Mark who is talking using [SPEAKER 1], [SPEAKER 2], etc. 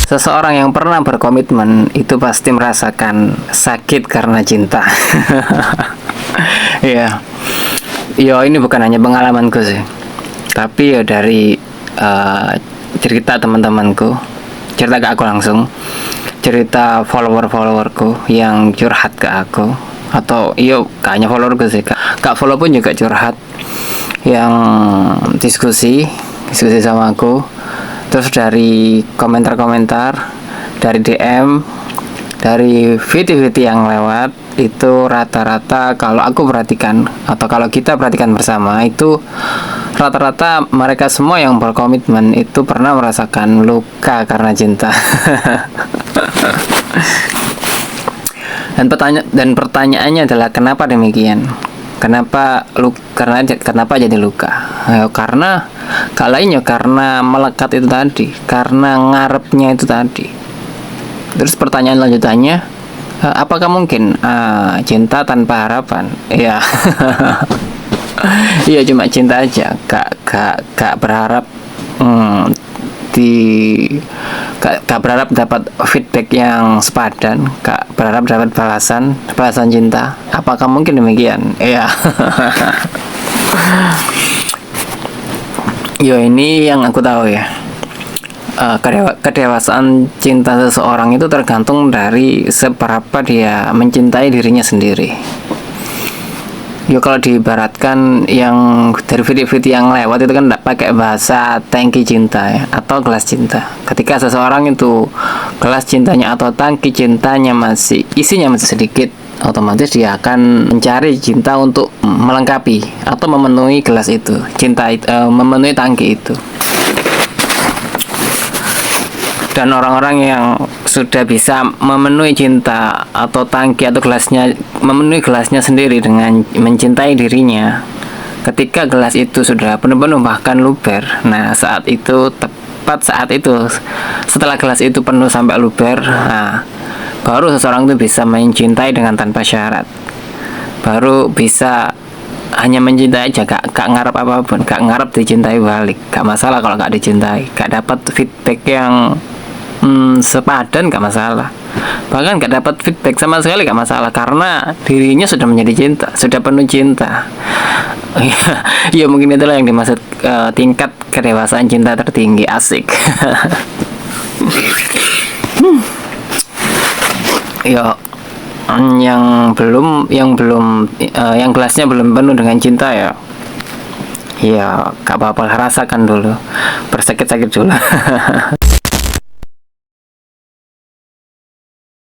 [SPEAKER 1] Seseorang yang pernah berkomitmen itu pasti merasakan sakit karena cinta. Iya. Ya, ini bukan hanya pengalamanku sih, tapi ya dari cerita teman-temanku, cerita ke aku langsung, cerita follower-followerku yang curhat ke aku, atau iyo gak hanya followerku sih, kak follow pun juga curhat, yang diskusi sama aku. Terus dari komentar-komentar, dari DM, dari video-video yang lewat, itu rata-rata kalau aku perhatikan atau kalau kita perhatikan bersama, itu rata-rata mereka semua yang berkomitmen itu pernah merasakan luka karena cinta. Dan pertanyaannya adalah kenapa demikian? Kenapa jadi luka? Karena lainnya karena melekat itu tadi, karena ngarepnya itu tadi. Terus pertanyaan lanjutannya, apakah mungkin cinta tanpa harapan? Iya. Iya, cuma cinta aja, gak berharap gak berharap dapat feedback yang sepadan, gak berharap dapat balasan cinta. Apakah mungkin demikian? Iya. Yo, ini yang aku tahu ya. Kedewasaan cinta seseorang itu tergantung dari seberapa dia mencintai dirinya sendiri. Yo, kalau diibaratkan yang dari video-video yang lewat itu kan pakai bahasa tangki cinta ya, atau gelas cinta. Ketika seseorang itu gelas cintanya atau tangki cintanya isinya masih sedikit, otomatis dia akan mencari cinta untuk melengkapi atau memenuhi gelas itu, memenuhi tangki itu. Dan orang-orang yang sudah bisa memenuhi cinta atau tangki atau memenuhi gelasnya sendiri dengan mencintai dirinya, ketika gelas itu sudah penuh-penuh bahkan luber, nah tepat saat itu setelah gelas itu penuh sampai luber, nah baru seseorang itu bisa mencintai dengan tanpa syarat, baru bisa hanya mencintai aja, gak ngarep apapun, gak ngarep dicintai balik. Gak masalah kalau gak dicintai, gak dapat feedback yang sepadan, gak masalah. Bahkan gak dapat feedback sama sekali gak masalah, karena dirinya sudah menjadi cinta, sudah penuh cinta. Ya mungkin itulah yang dimaksud tingkat kedewasaan cinta tertinggi. Asik. Ya, yang gelasnya belum penuh dengan cinta ya gak apa-apa, rasakan dulu, bersakit-sakit dulu.